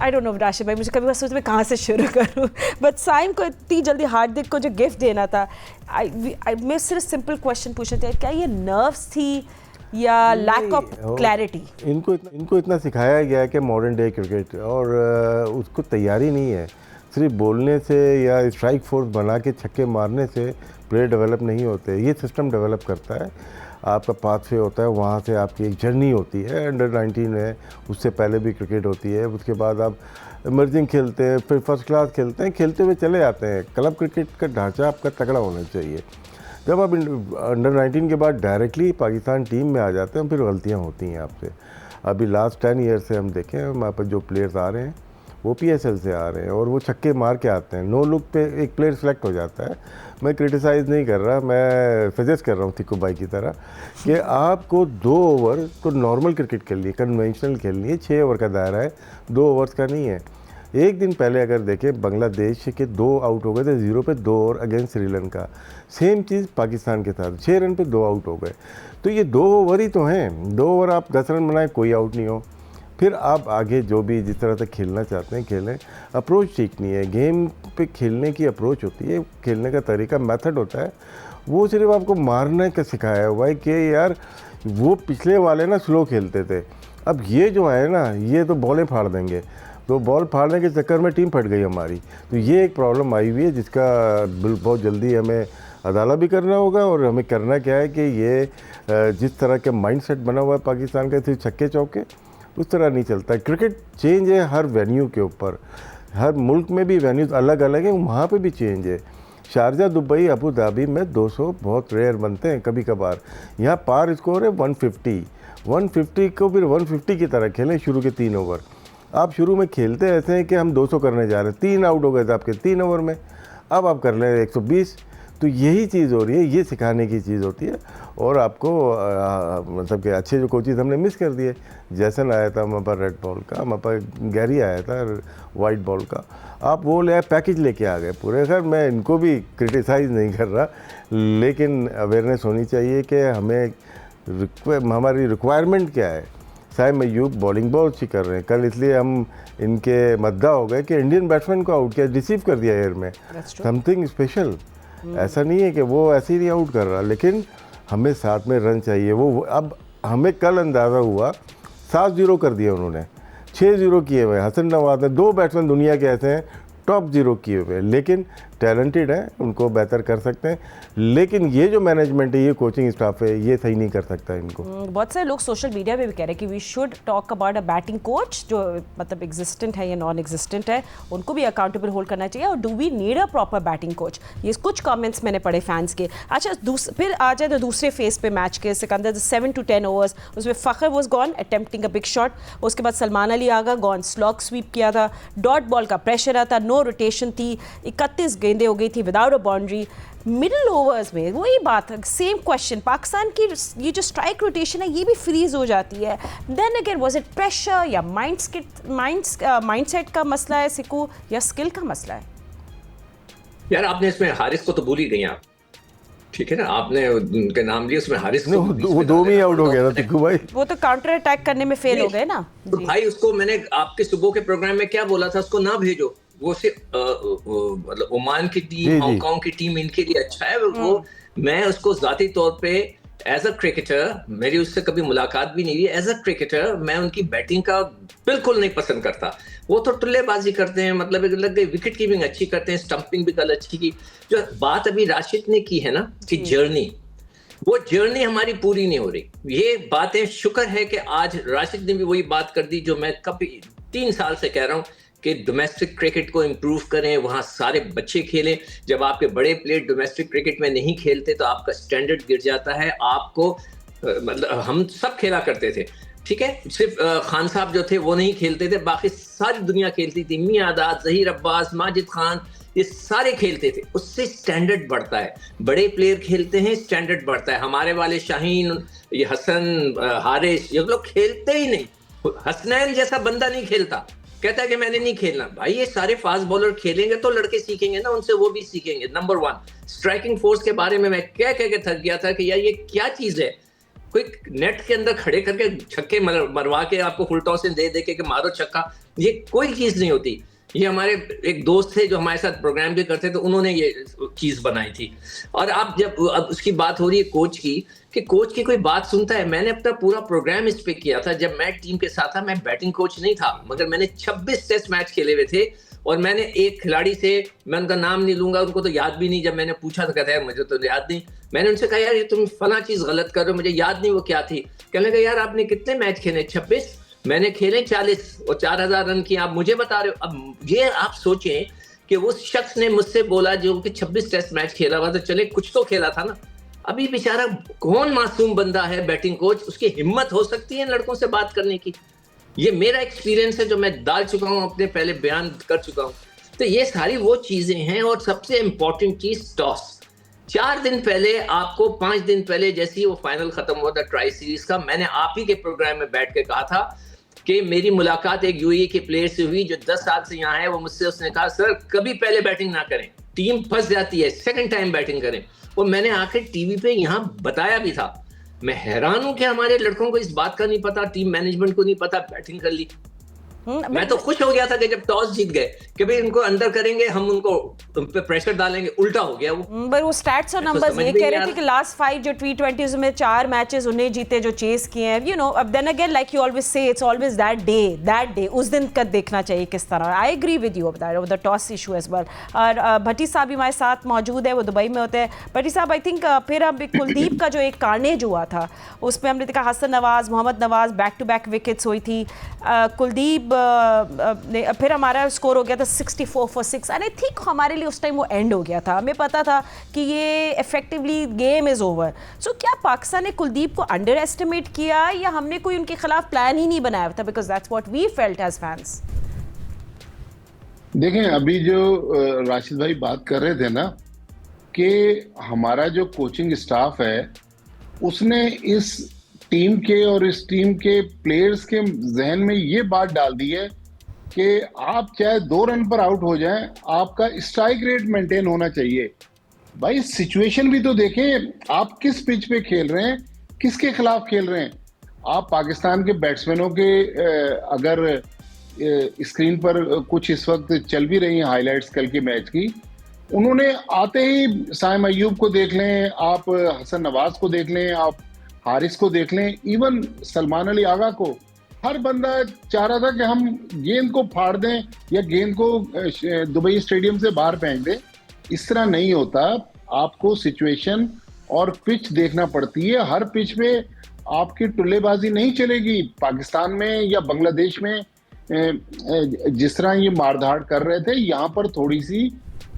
I don't know Rashid भाई, मुझे कभी सोचती मैं कहाँ से शुरू करूँ, बट साइम को इतनी जल्दी हार्दिक को जो गिफ्ट देना था, मैं सिर्फ सिंपल क्वेश्चन पूछना चाहिए, क्या ये नर्व्स थी या लैक ऑफ क्लैरिटी? इनको इतना सिखाया गया है कि मॉडर्न डे क्रिकेट, और उसको तैयारी नहीं है। सिर्फ बोलने से या स्ट्राइक फोर्स बना के छक्के मारने से प्लेयर डेवलप नहीं होते। ये सिस्टम डेवलप करता है, आपका पाथवे होता है, वहाँ से आपकी एक जर्नी होती है। अंडर 19 है, उससे पहले भी क्रिकेट होती है, उसके बाद आप इमर्जिंग खेलते हैं, फिर फर्स्ट क्लास खेलते हैं, खेलते हुए चले जाते हैं। क्लब क्रिकेट का ढांचा आपका तगड़ा होना चाहिए। जब आप अंडर 19 के बाद डायरेक्टली पाकिस्तान टीम में आ जाते हैं, फिर गलतियाँ होती हैं आपसे। अभी लास्ट 10 ईयर से हम देखें, हमारे पास जो प्लेयर्स आ रहे हैं वो PSL से आ रहे हैं, और वो छक्के मार के आते हैं। नो लुक पे एक प्लेयर सेलेक्ट हो जाता है। मैं क्रिटिसाइज़ नहीं कर रहा, मैं सजेस्ट कर रहा हूँ तिक्कू भाई की तरह कि आपको 2 ओवर तो नॉर्मल क्रिकेट खेलनी है, कन्वेंशनल खेलनी है। 6 ओवर का दायरा है, 2 ओवर्स का नहीं है। एक दिन पहले अगर देखें, बांग्लादेश के 2 आउट हो गए थे 0 पे 2 ओवर अगेंस्ट श्रीलंका। सेम चीज़ पाकिस्तान के साथ, 6 रन पे 2 आउट हो गए। तो ये 2 ओवर ही तो हैं। 2 ओवर आप 10 रन बनाए, कोई आउट नहीं हो, फिर आप आगे जो भी जिस तरह से खेलना चाहते हैं खेलें। अप्रोच ठीक नहीं है, गेम पे खेलने की अप्रोच होती है, खेलने का तरीका, मेथड होता है। वो सिर्फ आपको मारने का सिखाया हुआ है कि यार वो पिछले वाले ना स्लो खेलते थे, अब ये जो है ना ये तो बॉलें फाड़ देंगे। तो बॉल फाड़ने के चक्कर में टीम फट गई हमारी। तो ये एक प्रॉब्लम आई हुई है जिसका बहुत जल्दी हमें अदालत भी करना होगा। और हमें करना क्या है कि ये जिस तरह के माइंडसेट बना हुआ है पाकिस्तान का, सिर्फ छक्के चौके, उस तरह नहीं चलता। क्रिकेट चेंज है हर वेन्यू के ऊपर, हर मुल्क में भी वेन्यूज़ अलग अलग हैं, वहाँ पे भी चेंज है। शारजा, दुबई, अबू धाबी में 200 बहुत रेयर बनते हैं कभी कभार। यहाँ पार स्कोर है 150 को फिर 150 की तरह खेलें शुरू के 3 ओवर। आप शुरू में खेलते ऐसे हैं कि हम 200 करने जा रहे हैं, 3 आउट हो गए थे आपके 3 ओवर में, अब आप कर लें 120। तो यही चीज़ हो रही है, ये सिखाने की चीज़ होती है। और आपको मतलब कि अच्छे जो कोचेज़ हमने मिस कर दिए। जैसन आया था हमारे पास रेड बॉल का, हमारे पास गैरी आया था वाइट बॉल का, आप वो ले पैकेज लेके आ गए पूरे। खैर मैं इनको भी क्रिटिसाइज़ नहीं कर रहा, लेकिन अवेयरनेस होनी चाहिए कि हमें हमारी रिक्वायरमेंट क्या है। साइम अय्यूब बॉलिंग बहुत अच्छी कर रहे हैं, कल इसलिए हम इनके मद्दा हो गए कि इंडियन बैट्समैन को आउट किया, रिसीव कर दिया एयर में, समथिंग स्पेशल। ऐसा नहीं है कि वो ऐसे ही नहीं आउट कर रहा, लेकिन हमें साथ में रन चाहिए। वो अब हमें कल अंदाज़ा हुआ, 7-0 कर दिया उन्होंने, 6-0 किए हुए। हसन नवाज ने 2 बैट्समैन दुनिया के ऐसे हैं टॉप 0 किए हुए, लेकिन टैलेंटेड हैं, उनको बेहतर कर सकते हैं। लेकिन ये जो मैनेजमेंट है, ये कोचिंग स्टाफ है, ये सही नहीं कर सकता इनको। बहुत सारे लोग सोशल मीडिया पे भी कह रहे हैं कि we should talk about a batting coach, जो मतलब एग्जिस्टेंट है या नॉन एग्जिस्टेंट है, उनको भी अकाउंटेबल होल्ड करना चाहिए। और do we need a proper batting coach? ये कुछ कमेंट्स मैंने पढ़े फैंस के। अच्छा, फिर आ जाए तो दूसरे फेज पे मैच के, सिकंदर 7 to 10 ओवर्स, उसमें Fakhar was gone attempting a big shot, उसके बाद Salman Ali Agha gone, slog SVEEP किया था, डॉट बॉल का प्रेशर आता, नो रोटेशन थी, 31 गेंदें हो गई थी without a boundary. Middle overs में वही बात है, सेम क्वेश्चन, पाकिस्तान की ये जो स्ट्राइक रोटेशन है ये भी फ्रीज हो जाती है। Then again was it pressure या माइंडसेट का मसला है सिकू, या स्किल का मसला है? यार आपने इसमें हारिस को तो भूल ही गई आप, ठीक है ना, आपने उनके नाम लिया, उसमें हारिस को वो 2 में आउट हो गया था टिक्कू भाई। वो तो काउंटर अटैक करने में फेल हो गए ना। तो भाई उसको मैंने आपके सुबह के प्रोग्राम में क्या बोला था, उसको ना भेजो, वो सिर्फ मतलब ओमान की टीम, हांगकांग की टीम इनके लिए अच्छा है वो। मैं उसको जाती तौर पे एज अ क्रिकेटर, मेरी उससे कभी मुलाकात भी नहीं हुई, एज अ क्रिकेटर मैं उनकी बैटिंग का बिल्कुल नहीं पसंद करता। वो तो टुल्लेबाजी करते हैं, मतलब लग गई, विकेट कीपिंग अच्छी करते हैं, स्टंपिंग भी कल अच्छी की। जो बात अभी राशिद ने की है ना कि जर्नी, वो जर्नी हमारी पूरी नहीं हो रही। ये बातें शुक्र है कि आज राशिद ने भी वही बात कर दी जो मैं कभी 3 साल से कह रहा हूँ कि डोमेस्टिक क्रिकेट को इम्प्रूव करें, वहाँ सारे बच्चे खेलें। जब आपके बड़े प्लेयर डोमेस्टिक क्रिकेट में नहीं खेलते तो आपका स्टैंडर्ड गिर जाता है। आपको मतलब हम सब खेला करते थे, ठीक है, सिर्फ खान साहब जो थे वो नहीं खेलते थे, बाकी सारी दुनिया खेलती थी। मियां आदाद, जहीर अब्बास, माजिद खान, ये सारे खेलते थे, उससे स्टैंडर्ड बढ़ता है। बड़े प्लेयर खेलते हैं, स्टैंडर्ड बढ़ता है। हमारे वाले शाहीन, ये हसन, हारिस, ये लोग खेलते ही नहीं। हसनैन जैसा बंदा नहीं खेलता, कहता है कि मैंने नहीं खेलना। भाई ये सारे फास्ट बॉलर खेलेंगे तो लड़के सीखेंगे ना, उनसे वो भी सीखेंगे। नंबर 1 स्ट्राइकिंग फोर्स के बारे में मैं कह के थक गया था कि यार ये क्या चीज है। कोई नेट के अंदर खड़े करके छक्के मरवा के आपको फुल टॉस दे दे के मारो छक्का, ये कोई चीज नहीं होती। ये हमारे एक दोस्त थे जो हमारे साथ प्रोग्राम भी करते थे, उन्होंने ये चीज बनाई थी। और अब उसकी बात हो रही है कोच की, कि कोच की कोई बात सुनता है। मैंने अपना पूरा प्रोग्राम इस पे किया था, जब मैं टीम के साथ था, मैं बैटिंग कोच नहीं था, मगर मैंने 26 टेस्ट मैच खेले हुए थे। और मैंने एक खिलाड़ी से, मैं उनका नाम नहीं लूंगा, उनको तो याद भी नहीं, जब मैंने पूछा तो कहता है मुझे तो याद नहीं। मैंने उनसे कहा यार ये तुम फला चीज गलत कर रहे हो, मुझे याद नहीं वो क्या थी। कहने लगा यार आपने कितने मैच खेले? 26। मैंने खेले 40 और 4000 रन किए, आप मुझे बता रहे हो। अब ये आप सोचें कि वो शख्स ने मुझसे बोला जो कि 26 टेस्ट मैच खेला हुआ, तो चले कुछ तो खेला था ना। अभी बेचारा कौन मासूम बंदा है बैटिंग कोच, उसकी हिम्मत हो सकती है लड़कों से बात करने की? ये मेरा एक्सपीरियंस है जो मैं डाल चुका हूँ, अपने पहले बयान कर चुका हूँ। तो ये सारी वो चीजें हैं। और सबसे इंपॉर्टेंट चीज टॉस। 4 दिन पहले आपको, 5 दिन पहले जैसे ही वो फाइनल खत्म हुआ था ट्राई सीरीज का, मैंने आप ही के प्रोग्राम में बैठ के कहा था कि मेरी मुलाकात एक यूएई के प्लेयर से हुई जो 10 साल से यहाँ है। वो मुझसे, उसने कहा सर कभी पहले बैटिंग ना करें, टीम फंस जाती है, सेकंड टाइम बैटिंग करें। और मैंने आखिर टीवी पे यहाँ बताया भी था। मैं हैरान हूं कि हमारे लड़कों को इस बात का नहीं पता, टीम मैनेजमेंट को नहीं पता, बैटिंग कर ली। मैं तो खुश हो गया था कि जब टॉस जीत गए कि भाई इनको अंदर करेंगे, हम उनको उन पे प्रेशर डालेंगे। उल्टा हो गया वो। पर वो स्टैट्स और नंबर्स ये कह रहे थे कि लास्ट 5 जो T20s में 4 मैचेस उन्हें जीते जो चेस किए हैं, यू नो। अब then again like you always say, it's always that day उस दिन का देखना चाहिए किस तरह। I agree with you of the toss issue as well. और भट्टी साहब भी हमारे साथ मौजूद है, वो दुबई में होते हैं। भट्टी साहब, आई थिंक फिर अब कुलदीप का जो एक कार्नेज हुआ था उसमें हमने देखा Hasan Nawaz, Mohammad Nawaz back to back wickets हुई थी। कुलदीप फिर हमारा स्कोर हो गया था 64 for 6 एंड आई थिंक हमारे लिए उस टाइम वो एंड हो गया था। हमें पता था कि ये इफेक्टिवली गेम इज़ ओवर। सो क्या पाकिस्तान ने कुलदीप को अंडर एस्टिमेट किया या हमने कोई उनके खिलाफ प्लान ही नहीं बनाया था? Because that's what we felt as fans. देखें, अभी जो राशिद भाई बात कर रहे थे ना कि हमारा जो कोचिंग स्टाफ है उसने इस टीम के और इस टीम के प्लेयर्स के जहन में ये बात डाल दी है कि आप चाहे 2 रन पर आउट हो जाएं, आपका स्ट्राइक रेट मेंटेन होना चाहिए। भाई सिचुएशन भी तो देखें, आप किस पिच पे खेल रहे हैं, किसके खिलाफ खेल रहे हैं। आप पाकिस्तान के बैट्समैनों के अगर स्क्रीन पर कुछ इस वक्त चल भी रही हैं हाइलाइट्स कल के मैच की, उन्होंने आते ही साइम अय्यूब को देख लें, आप हसन नवाज को देख लें, आप हारिस को देख लें, इवन सलमान अली आगा को, हर बंदा चाह रहा था कि हम गेंद को फाड़ दें या गेंद को दुबई स्टेडियम से बाहर फेंक दें। इस तरह नहीं होता। आपको सिचुएशन और पिच देखना पड़ती है। हर पिच पे आपकी टुल्लेबाजी नहीं चलेगी। पाकिस्तान में या बांग्लादेश में जिस तरह ये मारधाड़ कर रहे थे, यहाँ पर थोड़ी सी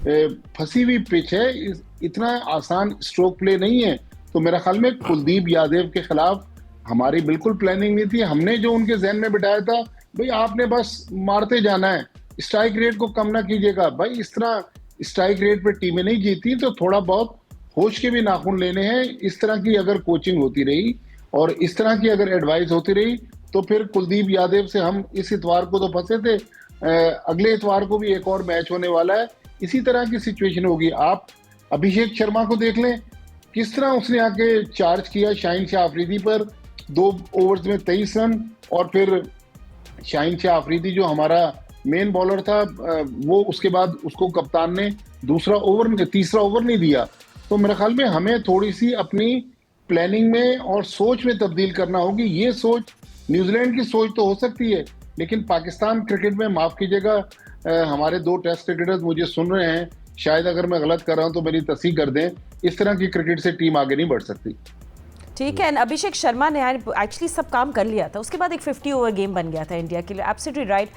फंसी हुई पिच है, इतना आसान स्ट्रोक प्ले नहीं है। तो मेरा ख्याल में कुलदीप यादव के खिलाफ हमारी बिल्कुल प्लानिंग नहीं थी। हमने जो उनके जहन में बिठाया था, भाई आपने बस मारते जाना है, स्ट्राइक रेट को कम ना कीजिएगा। भाई इस तरह स्ट्राइक रेट पे टीमें नहीं जीती, तो थोड़ा बहुत होश के भी नाखून लेने हैं। इस तरह की अगर कोचिंग होती रही और इस तरह की अगर एडवाइस होती रही, तो फिर कुलदीप यादव से हम इस इतवार को तो फंसे थे, अगले इतवार को भी एक और मैच होने वाला है, इसी तरह की सिचुएशन होगी। आप अभिषेक शर्मा को देख लें, किस तरह उसने आके चार्ज किया शाहीन शाह अफरीदी पर, 2 ओवर्स में 23 रन। और फिर शाहीन शाह अफरीदी जो हमारा मेन बॉलर था, वो उसके बाद उसको कप्तान ने तीसरा ओवर नहीं दिया। तो मेरे ख्याल में हमें थोड़ी सी अपनी प्लानिंग में और सोच में तब्दील करना होगी। ये सोच न्यूजीलैंड की सोच तो हो सकती है, लेकिन पाकिस्तान क्रिकेट में, माफ कीजिएगा, हमारे 2 टेस्ट क्रिकेटर्स मुझे सुन रहे हैं, शायद अगर मैं गलत कर रहा हूं तो मेरी तस्दीक कर दें, इस तरह की क्रिकेट से टीम आगे नहीं बढ़ सकती। ठीक है। अभिषेक शर्मा ने एक्चुअली सब काम कर लिया था, उसके बाद एक 50 ओवर गेम बन गया था इंडिया के लिए। Absolutely right.